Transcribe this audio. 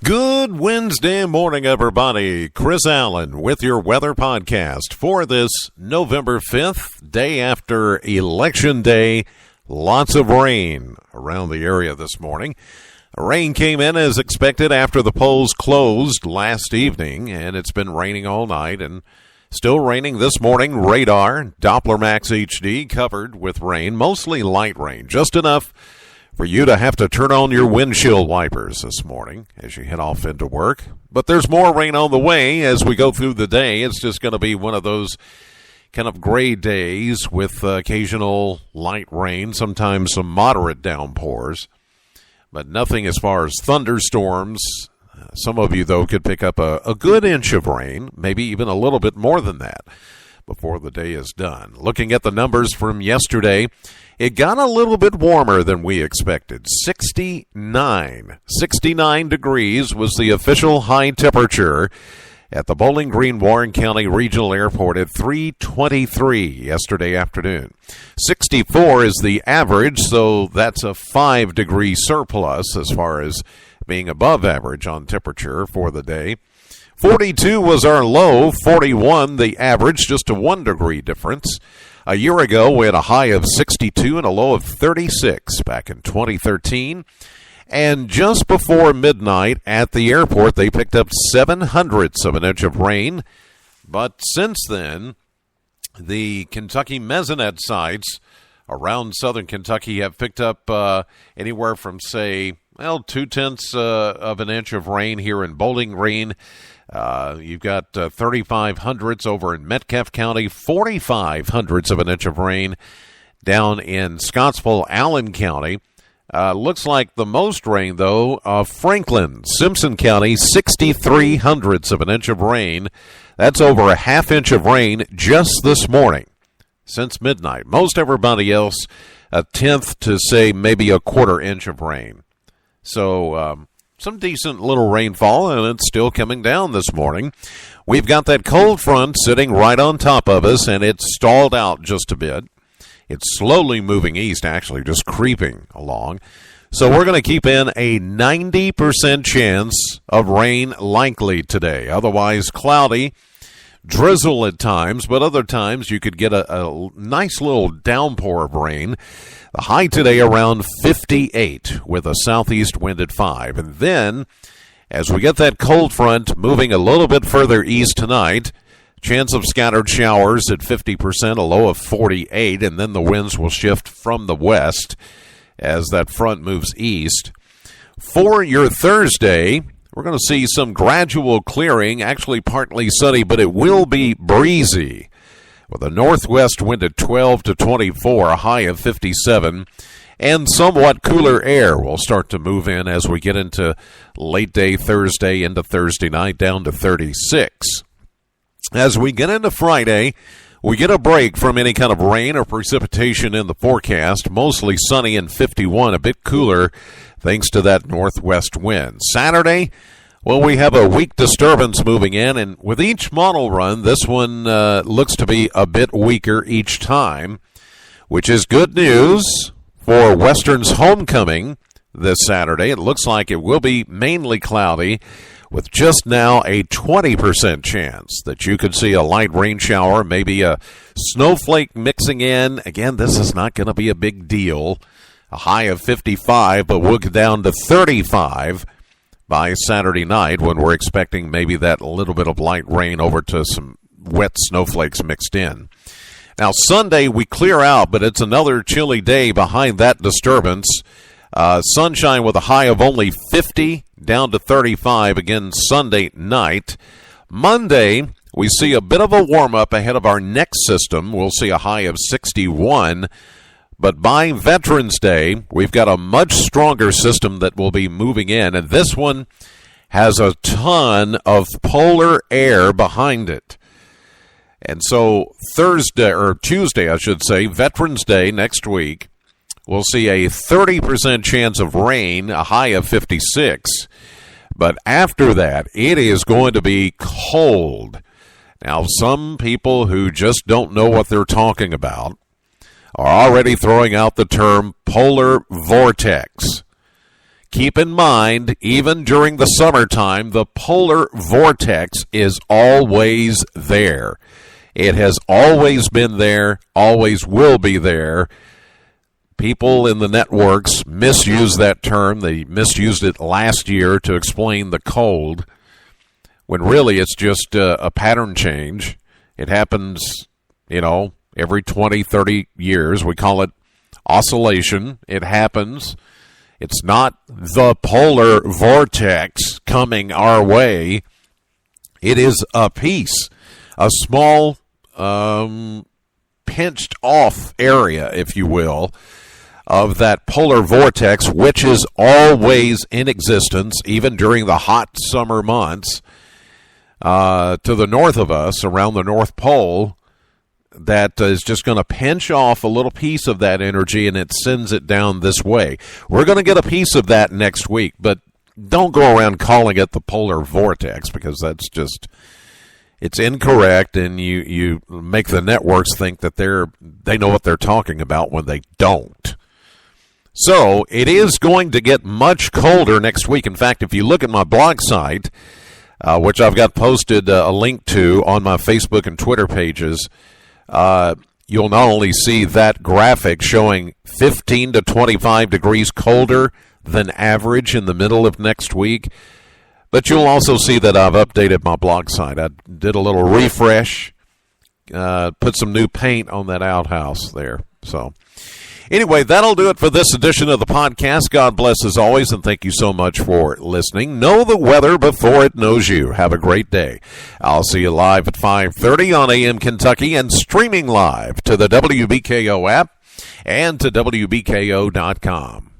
Good Wednesday morning, everybody. Chris Allen with your weather podcast for this November 5th, day after Election Day. Lots of rain around the area this morning. Rain came in as expected after the polls closed last evening, and it's been raining all night and still raining this morning. Radar, Doppler Max HD covered with rain, mostly light rain, just enough for you to have to turn on your windshield wipers this morning as you head off into work. But there's more rain on the way as we go through the day. It's just going to be one of those kind of gray days with occasional light rain, sometimes some moderate downpours, but nothing as far as thunderstorms. Some of you, though, could pick up a good inch of rain, maybe even a little bit more than that before the day is done. Looking at the numbers from yesterday, it got a little bit warmer than we expected. 69 degrees was the official high temperature at the Bowling Green Warren County Regional Airport at 3:23 yesterday afternoon. 64 is the average, so that's a 5-degree surplus as far as being above average on temperature for the day. 42 was our low, 41 the average, just a 1-degree difference. A year ago, we had a high of 62 and a low of 36 back in 2013. And just before midnight at the airport, they picked up 0.07 of an inch of rain. But since then, the Kentucky mesonet sites around southern Kentucky have picked up anywhere from, say, 0.2 of an inch of rain here in Bowling Green. You've got 3,500 over in Metcalfe County, 4,500 of an inch of rain down in Scottsville, Allen County. Looks like the most rain, though, Franklin, Simpson County, 6,300 of an inch of rain. That's over a half inch of rain just this morning since midnight. Most everybody else, 1/10 to, say, maybe a 1/4 inch of rain. So, some decent little rainfall, and it's still coming down this morning. We've got that cold front sitting right on top of us, and it's stalled out just a bit. It's slowly moving east, actually, just creeping along. So we're going to keep in a 90% chance of rain likely today. Otherwise, cloudy, drizzle at times, but other times you could get a nice little downpour of rain. The high today around 58 with a southeast wind at 5. And then, as we get that cold front moving a little bit further east tonight, chance of scattered showers at 50%, a low of 48, and then the winds will shift from the west as that front moves east. For your Thursday, we're going to see some gradual clearing, actually partly sunny, but it will be breezy, with a northwest wind at 12 to 24, a high of 57, and somewhat cooler air will start to move in as we get into late day Thursday into Thursday night, down to 36. As we get into Friday, we get a break from any kind of rain or precipitation in the forecast, mostly sunny and 51, a bit cooler thanks to that northwest wind. Saturday, well, we have a weak disturbance moving in, and with each model run, this one looks to be a bit weaker each time, which is good news for Western's homecoming this Saturday. It looks like it will be mainly cloudy, with just now a 20% chance that you could see a light rain shower, maybe a snowflake mixing in. Again, this is not going to be a big deal. A high of 55, but we'll get down to 35 by Saturday night when we're expecting maybe that little bit of light rain over to some wet snowflakes mixed in. Now, Sunday we clear out, but it's another chilly day behind that disturbance. Sunshine with a high of only 50, down to 35 again Sunday night. Monday, we see a bit of a warm-up ahead of our next system. We'll see a high of 61. But by Veterans Day, we've got a much stronger system that will be moving in, and this one has a ton of polar air behind it. And so Tuesday, I should say, Veterans Day next week, we'll see a 30% chance of rain, a high of 56. But after that, it is going to be cold. Now, some people who just don't know what they're talking about are already throwing out the term polar vortex. keep in mind, even during the summertime, the polar vortex is always there. It has always been there, always will be there. People in the networks misuse that term. They misused it last year to explain the cold, when really it's just a pattern change. It happens, every 20, 30 years. We call it oscillation. It happens. It's not the polar vortex coming our way. It is a piece, a small, pinched off area, if you will, of that polar vortex, which is always in existence, even during the hot summer months, to the north of us, around the North Pole, that is just going to pinch off a little piece of that energy, and it sends it down this way. We're going to get a piece of that next week, but don't go around calling it the polar vortex, because that's just, it's incorrect, and you make the networks think that they know what they're talking about when they don't. So it is going to get much colder next week. In fact, if you look at my blog site, which I've got posted a link to on my Facebook and Twitter pages, you'll not only see that graphic showing 15 to 25 degrees colder than average in the middle of next week, but you'll also see that I've updated my blog site. I did a little refresh, put some new paint on that outhouse there. So anyway, that'll do it for this edition of the podcast. God bless as always, and thank you so much for listening. Know the weather before it knows you. Have a great day. I'll see you live at 5:30 on AM Kentucky and streaming live to the WBKO app and to WBKO.com.